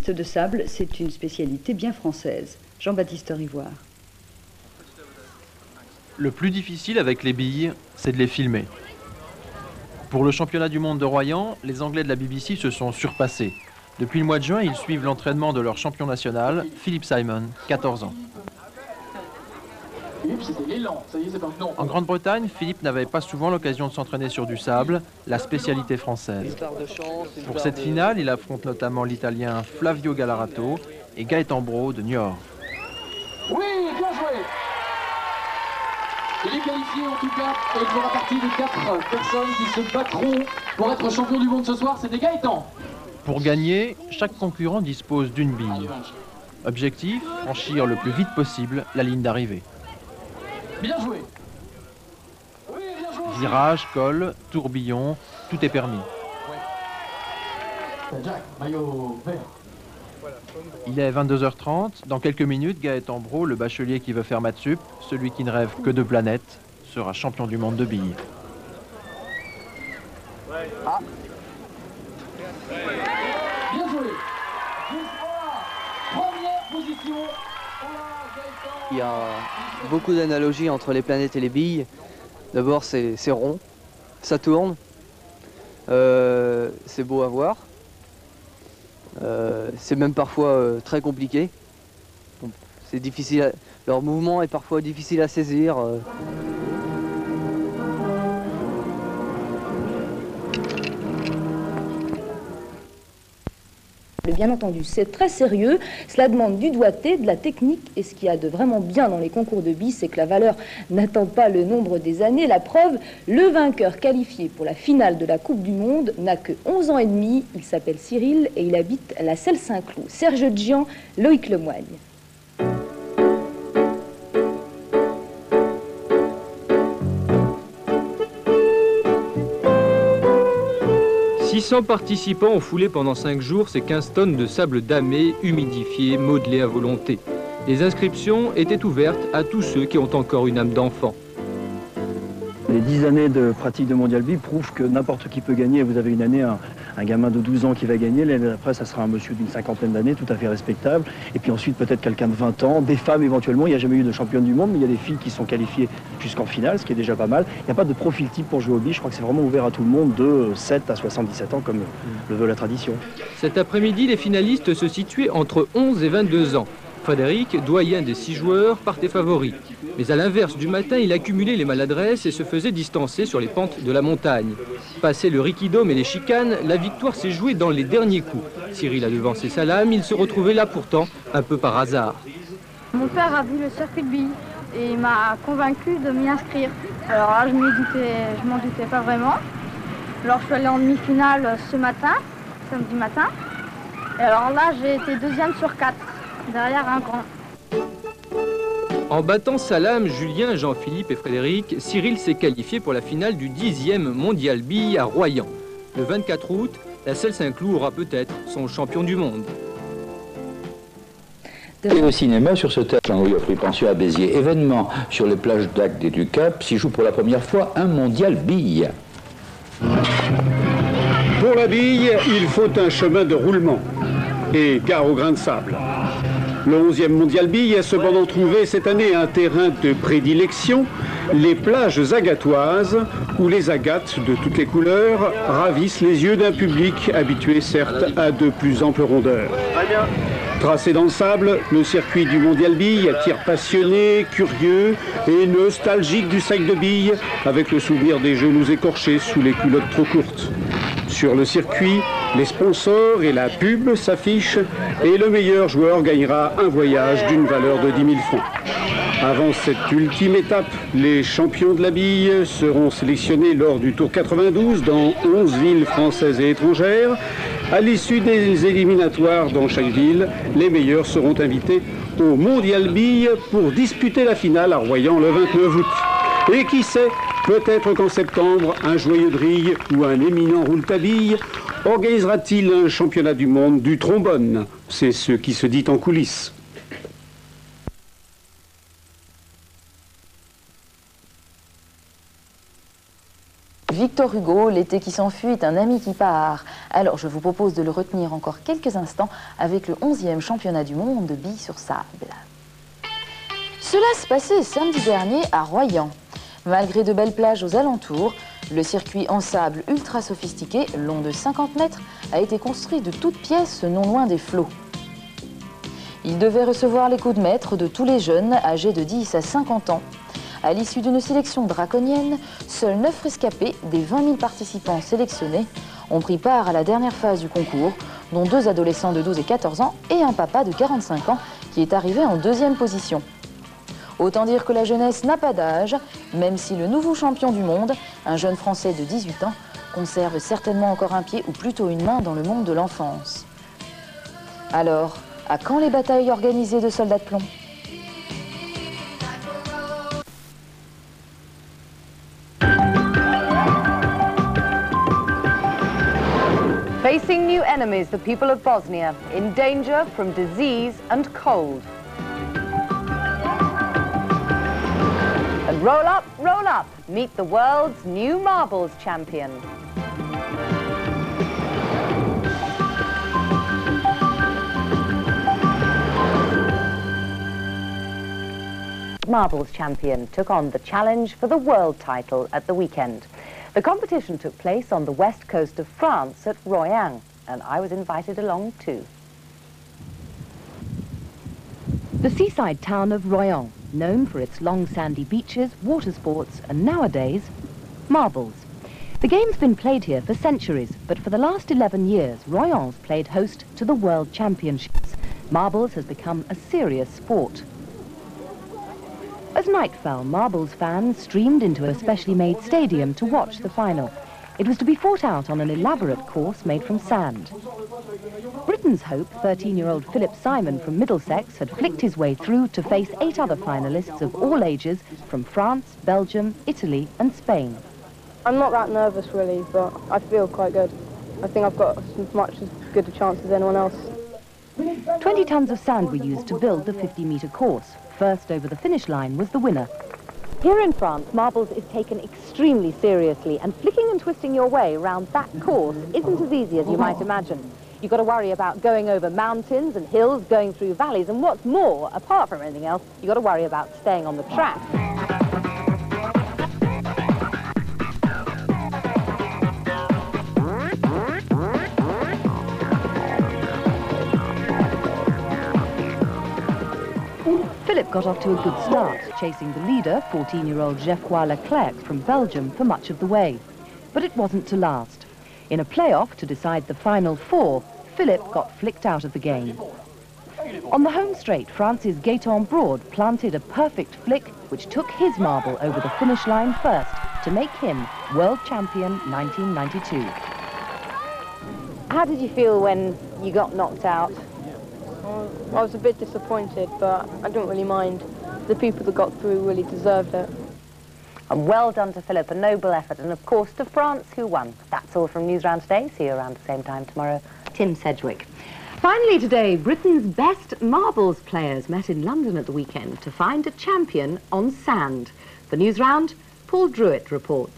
piste de sable, c'est une spécialité bien française. Jean-Baptiste Rivoire. Le plus difficile avec les billes, c'est de les filmer. Pour le championnat du monde de Royan, les Anglais de la BBC se sont surpassés. Depuis le mois de juin, ils suivent l'entraînement de leur champion national, Philip Simon, 14 ans. En Grande-Bretagne, Philippe n'avait pas souvent l'occasion de s'entraîner sur du sable, la spécialité française. Pour cette finale, il affronte notamment l'Italien Flavio Galarato et Gaëtan Brault de Niort. Oui, bien joué! Il est qualifié en tout cas et il fera partie des 4 personnes qui se battront pour être champion du monde ce soir, c'est des Gaëtan. Pour gagner, chaque concurrent dispose d'une bille. Objectif, franchir le plus vite possible la ligne d'arrivée. Bien joué. Oui, bien joué. Virage, col, tourbillon, tout est permis. Jack, maillot vert. Il est 22h30. Dans quelques minutes, Gaëtan Brault, le bachelier qui veut faire maths sup, celui qui ne rêve que de planètes, sera champion du monde de billes. Ah. Bien joué. Première position. Il y a beaucoup d'analogies entre les planètes et les billes. D'abord, c'est rond, ça tourne, c'est beau à voir. C'est même parfois très compliqué. C'est difficile, leur mouvement est parfois difficile à saisir. Bien entendu, c'est très sérieux, cela demande du doigté, de la technique, et ce qu'il y a de vraiment bien dans les concours de billes, c'est que la valeur n'attend pas le nombre des années. La preuve, le vainqueur qualifié pour la finale de la Coupe du Monde n'a que 11 ans et demi, il s'appelle Cyril et il habite à la Selle-Saint-Cloud. Serge Gian, Loïc Lemoigne. « 600 participants ont foulé pendant 5 jours ces 15 tonnes de sable damé, humidifié, modelé à volonté. Les inscriptions étaient ouvertes à tous ceux qui ont encore une âme d'enfant. Les 10 années de pratique de Mondial Bille prouvent que n'importe qui peut gagner. Vous avez une année, un gamin de 12 ans qui va gagner, l'année d'après, ça sera un monsieur d'une 50aine d'années, tout à fait respectable. Et puis ensuite, peut-être quelqu'un de 20 ans, des femmes éventuellement. Il n'y a jamais eu de championne du monde, mais il y a des filles qui sont qualifiées jusqu'en finale, ce qui est déjà pas mal. Il n'y a pas de profil type pour jouer au billes. Je crois que c'est vraiment ouvert à tout le monde de 7 à 77 ans, comme le veut la tradition. Cet après-midi, les finalistes se situaient entre 11 et 22 ans. Frédéric, doyen des 6 joueurs, partait favori. Mais à l'inverse du matin, il accumulait les maladresses et se faisait distancer sur les pentes de la montagne. Passé le rikidome et les chicanes, la victoire s'est jouée dans les derniers coups. Cyril a devancé sa lame, il se retrouvait là pourtant, un peu par hasard. Mon père a vu le circuit de billes et il m'a convaincu de m'y inscrire. Alors là, je m'en doutais pas vraiment. Alors je suis allée en demi-finale ce matin, samedi matin. Et alors là, j'ai été 2e sur 4. Derrière un grand. En battant sa lame, Julien, Jean-Philippe et Frédéric, Cyril s'est qualifié pour la finale du 10e Mondial Billes à Royan. Le 24 août, la Selle-Saint-Cloud aura peut-être son champion du monde. Et au cinéma, sur ce théâtre Jean-Louis a pris pension à Béziers. Événement sur les plages d'Agde et du Cap, s'y joue pour la première fois un Mondial Billes. Pour la bille, il faut un chemin de roulement et gare au grain de sable. Le 11e Mondial Billes a cependant trouvé cette année un terrain de prédilection, les plages agatoises, où les agates de toutes les couleurs ravissent les yeux d'un public habitué certes à de plus amples rondeurs. Tracé dans le sable, le circuit du Mondial Billes attire passionnés, curieux et nostalgiques du sac de billes, avec le souvenir des genoux écorchés sous les culottes trop courtes. Sur le circuit, les sponsors et la pub s'affichent et le meilleur joueur gagnera un voyage d'une valeur de 10 000 francs. Avant cette ultime étape, les champions de la bille seront sélectionnés lors du Tour 92 dans 11 villes françaises et étrangères. À l'issue des éliminatoires dans chaque ville, les meilleurs seront invités au Mondial Billes pour disputer la finale à Royan le 29 août. Et qui sait, peut-être qu'en septembre, un joyeux Drille ou un éminent Rouletabille organisera-t-il un championnat du monde du trombone. C'est ce qui se dit en coulisses. Victor Hugo, l'été qui s'enfuit est un ami qui part. Alors je vous propose de le retenir encore quelques instants avec le 11e championnat du monde de billes sur sable. Cela se passait samedi dernier à Royan. Malgré de belles plages aux alentours, le circuit en sable ultra sophistiqué, long de 50 mètres, a été construit de toutes pièces non loin des flots. Il devait recevoir les coups de maître de tous les jeunes âgés de 10 à 50 ans. À l'issue d'une sélection draconienne, seuls 9 rescapés des 20 000 participants sélectionnés ont pris part à la dernière phase du concours, dont 2 adolescents de 12 et 14 ans et un papa de 45 ans qui est arrivé en 2e position. Autant dire que la jeunesse n'a pas d'âge, même si le nouveau champion du monde, un jeune Français de 18 ans, conserve certainement encore un pied ou plutôt une main dans le monde de l'enfance. Alors, à quand les batailles organisées de soldats de plomb ? Facing new enemies, the people of Bosnia, in danger from disease and cold. And roll up, meet the world's new marbles champion. Marbles champion took on the challenge for the world title at the weekend. The competition took place on the west coast of France at Royan, and I was invited along too. The seaside town of Royan, known for its long sandy beaches, water sports, and nowadays, marbles. The game's been played here for centuries, but for the last 11 years, Royan's played host to the World Championships. Marbles has become a serious sport. As night fell, marbles fans streamed into a specially made stadium to watch the final. It was to be fought out on an elaborate course made from sand. Britain's hope, 13-year-old Philip Simon from Middlesex, had flicked his way through to face 8 other finalists of all ages from France, Belgium, Italy and Spain. I'm not that nervous really, but I feel quite good. I think I've got as much as good a chance as anyone else. 20 tons of sand were used to build the 50-metre course. First over the finish line was the winner. Here in France, marbles is taken extremely seriously, and flicking and twisting your way around that course isn't as easy as you might imagine. You've got to worry about going over mountains and hills, going through valleys, and what's more, apart from anything else, you've got to worry about staying on the track. Philip got off to a good start, chasing the leader, 14-year-old Geoffroy Leclerc from Belgium, for much of the way. But it wasn't to last. In a playoff to decide the final 4, Philip got flicked out of the game. On the home straight, France's Gaëtan Broad planted a perfect flick which took his marble over the finish line first to make him world champion 1992. How did you feel when you got knocked out? I was a bit disappointed, but I don't really mind. The people that got through really deserved it. And well done to Philip, a noble effort, and of course to France, who won. That's all from Newsround today. See you around the same time tomorrow. Tim Sedgwick. Finally today, Britain's best marbles players met in London at the weekend to find a champion on sand. For Newsround, Paul Druitt reports.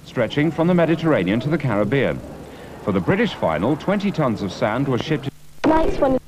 Stretching from the Mediterranean to the Caribbean. For the British final, 20 tons of sand were shipped. Nice one.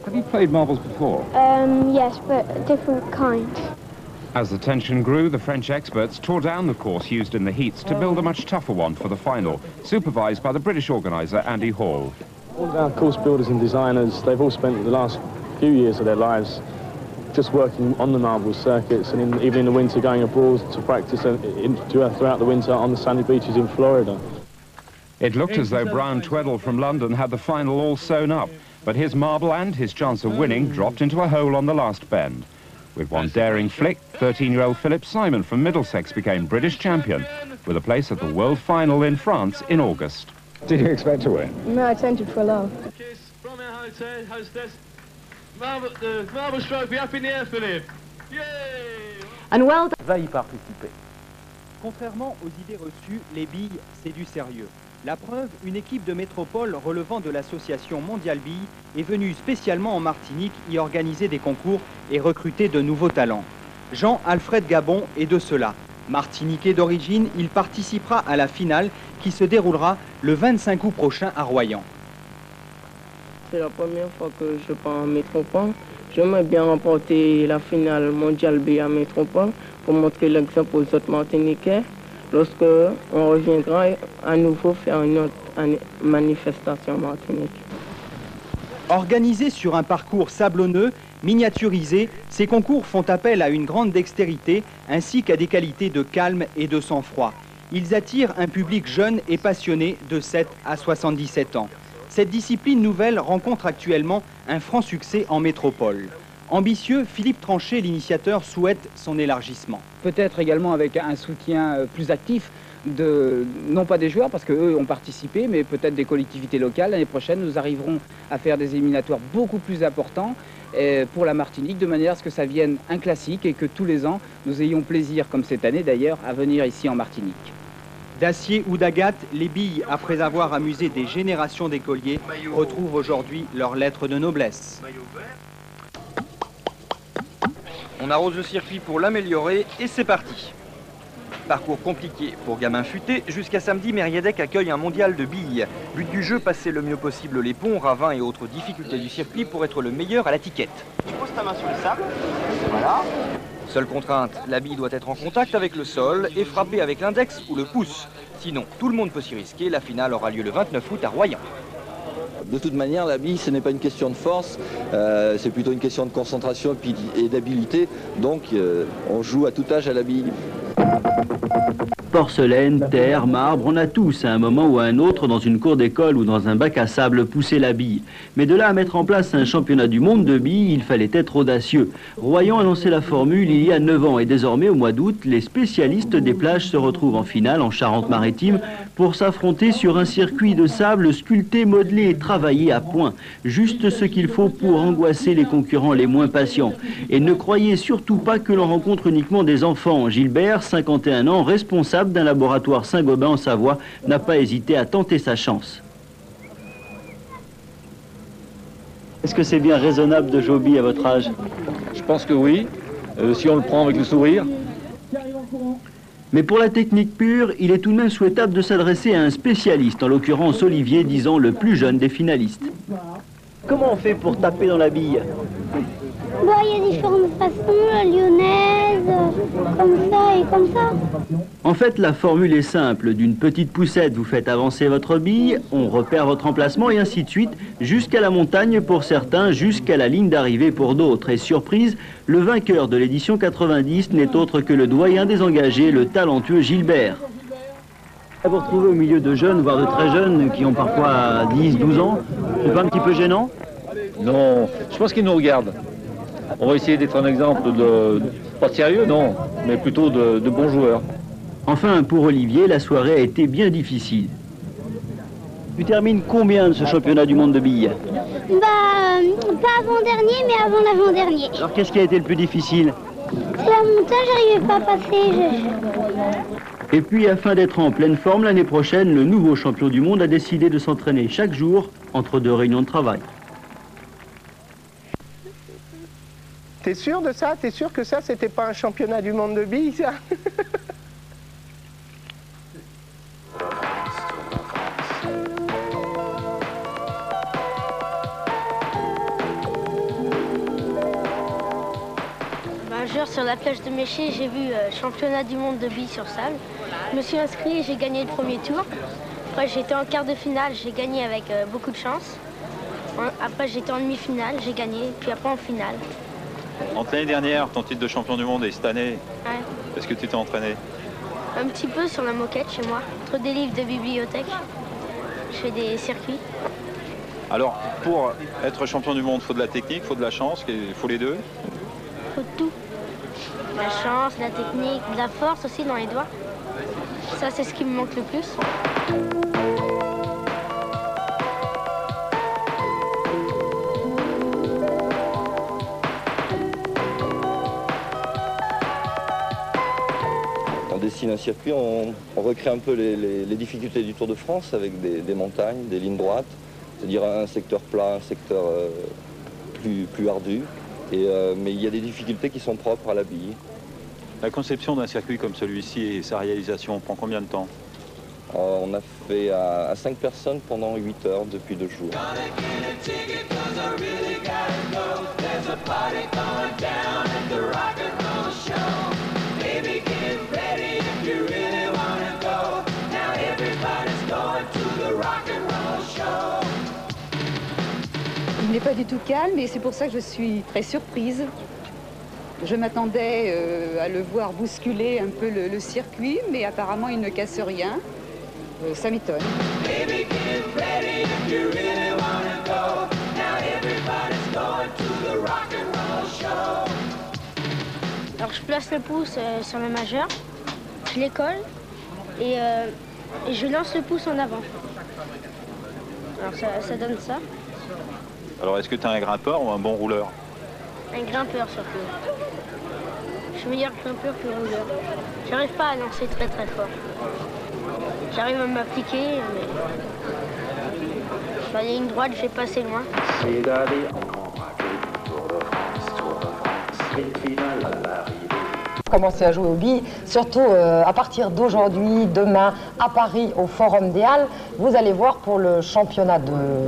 Have you played marbles before? Yes, but a different kind. As the tension grew, the French experts tore down the course used in the heats to build a much tougher one for the final, supervised by the British organiser Andy Hall. All of our course builders and designers, they've all spent the last few years of their lives just working on the marble circuits, and even in the winter going abroad to practice throughout the winter on the sandy beaches in Florida. It looked as though Brian Tweddle from London had the final all sewn up, But his marble and his chance of winning dropped into a hole on the last bend. With one daring flick, 13-year-old Philip Simon from Middlesex became British champion, with a place at the World Final in France in August. Did you expect to win? No, I sent it for love. Kiss from our hostess. The marble trophy up in the air, Philip. Yay! And well done. Va y participer. Contrairement aux idées reçues, les billes, c'est du sérieux. La preuve, une équipe de métropole relevant de l'association Mondial Billes est venue spécialement en Martinique y organiser des concours et recruter de nouveaux talents. Jean-Alfred Gabon est de cela. Martiniquais d'origine, il participera à la finale qui se déroulera le 25 août prochain à Royan. C'est la première fois que je pars en métropole. J'aimerais bien remporter la finale Mondial B à métropole pour montrer l'exemple aux autres Martiniquais lorsque on reviendra à nouveau faire une autre manifestation en Martinique. Organisés sur un parcours sablonneux, miniaturisé, ces concours font appel à une grande dextérité ainsi qu'à des qualités de calme et de sang-froid. Ils attirent un public jeune et passionné de 7 à 77 ans. Cette discipline nouvelle rencontre actuellement un franc succès en métropole. Ambitieux, Philippe Tranchet, l'initiateur, souhaite son élargissement. Peut-être également avec un soutien plus actif, non pas des joueurs, parce qu'eux ont participé, mais peut-être des collectivités locales. L'année prochaine, nous arriverons à faire des éliminatoires beaucoup plus importants pour la Martinique, de manière à ce que ça vienne un classique et que tous les ans, nous ayons plaisir, comme cette année d'ailleurs, à venir ici en Martinique. D'acier ou d'agate, les billes, après avoir amusé des générations d'écoliers, retrouvent aujourd'hui leur lettre de noblesse. On arrose le circuit pour l'améliorer et c'est parti. Parcours compliqué pour gamins futés. Jusqu'à samedi, Mériadec accueille un mondial de billes. But du jeu, passer le mieux possible les ponts, ravins et autres difficultés du circuit pour être le meilleur à la tiquette. Tu poses ta main sur le sable, voilà. Seule contrainte, la bille doit être en contact avec le sol et frapper avec l'index ou le pouce. Sinon, tout le monde peut s'y risquer. La finale aura lieu le 29 août à Royan. De toute manière, la bille, ce n'est pas une question de force, c'est plutôt une question de concentration et d'habileté. Donc, on joue à tout âge à la bille. Porcelaine, terre, marbre, on a tous à un moment ou à un autre dans une cour d'école ou dans un bac à sable poussé la bille. Mais de là à mettre en place un championnat du monde de billes, il fallait être audacieux. Royan a lancé la formule il y a 9 ans et désormais au mois d'août, les spécialistes des plages se retrouvent en finale en Charente-Maritime pour s'affronter sur un circuit de sable sculpté, modelé et travaillé à point. Juste ce qu'il faut pour angoisser les concurrents les moins patients. Et ne croyez surtout pas que l'on rencontre uniquement des enfants. Gilbert, 51 ans, responsable d'un laboratoire Saint-Gobain en Savoie, n'a pas hésité à tenter sa chance. Est-ce que c'est bien raisonnable de jouer aux billes à votre âge? Je pense que oui, si on le prend avec le sourire. Mais pour la technique pure, il est tout de même souhaitable de s'adresser à un spécialiste, en l'occurrence Olivier, disons le plus jeune des finalistes. Comment on fait pour taper dans la bille? Bon, il y a différentes façons, la lyonnaise, comme ça et comme ça. En fait, la formule est simple. D'une petite poussette, vous faites avancer votre bille, on repère votre emplacement et ainsi de suite, jusqu'à la montagne pour certains, jusqu'à la ligne d'arrivée pour d'autres. Et surprise, le vainqueur de l'édition 90 n'est autre que le doyen des engagés, le talentueux Gilbert. Vous retrouvez au milieu de jeunes, voire de très jeunes, qui ont parfois 10, 12 ans, c'est pas un petit peu gênant? Non, je pense qu'ils nous regardent. On va essayer d'être un exemple de, pas de sérieux, non, mais plutôt de bons joueurs. Enfin, pour Olivier, la soirée a été bien difficile. Tu termines combien de ce championnat du monde de billes? Pas avant-dernier, mais avant l'avant-dernier. Alors, qu'est-ce qui a été le plus difficile? C'est la montagne, j'arrivais pas à passer. Et puis, afin d'être en pleine forme l'année prochaine, le nouveau champion du monde a décidé de s'entraîner chaque jour entre 2 réunions de travail. T'es sûr de ça? T'es sûr que ça, c'était pas un championnat du monde de billes, ça? Un jour sur la plage de Méché, j'ai vu championnat du monde de billes sur sable. Je me suis inscrit et j'ai gagné le premier tour. Après j'étais en quart de finale, j'ai gagné avec beaucoup de chance. Après j'étais en demi-finale, j'ai gagné, puis après en finale. Entre l'année dernière, ton titre de champion du monde et cette année, Ouais. est-ce que tu t'es entraîné? Un petit peu sur la moquette chez moi, entre des livres de bibliothèque. Je fais des circuits. Alors, pour être champion du monde, il faut de la technique, il faut de la chance, il faut les deux. Il faut tout. La chance, la technique, de la force aussi dans les doigts. Ça, c'est ce qui me manque le plus. On dessine un circuit, on recrée un peu les difficultés du Tour de France avec des montagnes, des lignes droites, c'est-à-dire un secteur plat, un secteur plus ardu. Mais il y a des difficultés qui sont propres à la bille. La conception d'un circuit comme celui-ci et sa réalisation prend combien de temps? On a fait à 5 personnes pendant 8 heures depuis 2 jours. Il n'est pas du tout calme et c'est pour ça que je suis très surprise. Je m'attendais à le voir bousculer un peu le circuit, mais apparemment il ne casse rien. Ça m'étonne. Alors je place le pouce sur le majeur, je les colle et je lance le pouce en avant. Alors ça donne ça. Alors, est-ce que tu es un grimpeur ou un bon rouleur? Un grimpeur surtout. Je suis meilleur grimpeur que rouleur. J'arrive pas à lancer très très fort. J'arrive à m'appliquer, mais sur la ligne droite, je vais passer loin. Commencer à jouer aux billes, surtout à partir d'aujourd'hui, demain, à Paris, au Forum des Halles. Vous allez voir pour le championnat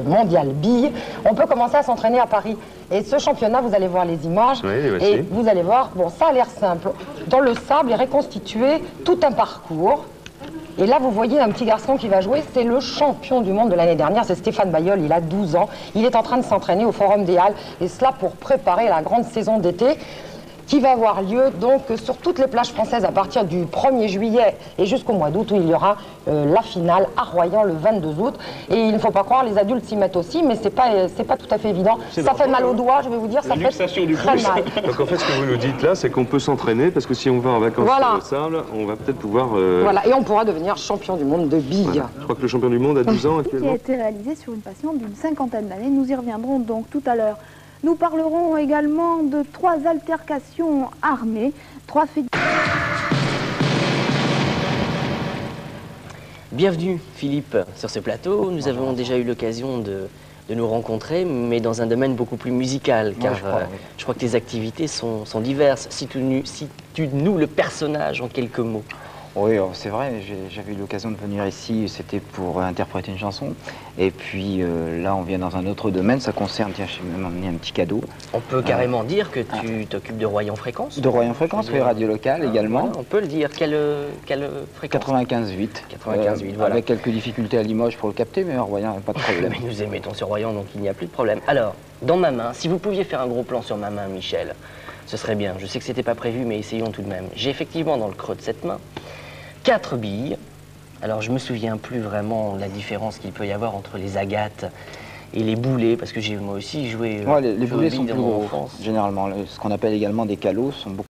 mondial billes, on peut commencer à s'entraîner à Paris. Et ce championnat, vous allez voir les images, et vous allez voir, bon, ça a l'air simple. Dans le sable est reconstitué tout un parcours. Et là, vous voyez un petit garçon qui va jouer, c'est le champion du monde de l'année dernière, c'est Stéphane Bayeul, il a 12 ans. Il est en train de s'entraîner au Forum des Halles, et cela pour préparer la grande saison d'été, qui va avoir lieu donc sur toutes les plages françaises à partir du 1er juillet et jusqu'au mois d'août où il y aura la finale à Royan le 22 août. Et il ne faut pas croire, les adultes s'y mettent aussi, mais c'est pas tout à fait évident. Ça fait mal aux doigts, je vais vous dire, ça fait très mal. Donc en fait, ce que vous nous dites là, c'est qu'on peut s'entraîner parce que si on va en vacances sur le sable, on va peut-être pouvoir... Voilà, et on pourra devenir champion du monde de billes. Voilà. Je crois que le champion du monde a 12 ans actuellement. Qui a été réalisé sur une patiente d'une 50aine d'années. Nous y reviendrons donc tout à l'heure. Nous parlerons également de 3 altercations armées, 3 faits... Bienvenue Philippe sur ce plateau. Nous avons déjà eu l'occasion de nous rencontrer, mais dans un domaine beaucoup plus musical, car je crois que tes activités sont diverses. Situe-nous le personnage en quelques mots. Oui, c'est vrai, j'avais eu l'occasion de venir ici, c'était pour interpréter une chanson. Et puis là, on vient dans un autre domaine, ça concerne, tiens, je vais même emmener un petit cadeau. On peut carrément dire que tu t'occupes de Royan Fréquence. De Royan Fréquence, oui, radio locale également. Voilà, on peut le dire, quelle fréquence? 95,8. 95,8, voilà. Avec quelques difficultés à Limoges pour le capter, mais à Royan, pas de problème. Mais nous émettons sur Royan, donc il n'y a plus de problème. Alors, dans ma main, si vous pouviez faire un gros plan sur ma main, Michel, ce serait bien. Je sais que c'était pas prévu, mais essayons tout de même. J'ai effectivement dans le creux de cette main 4 billes. Alors je me souviens plus vraiment la différence qu'il peut y avoir entre les agates et les boulets, parce que j'ai moi aussi joué. Les boulets sont plus gros, généralement. Ce qu'on appelle également des calots sont beaucoup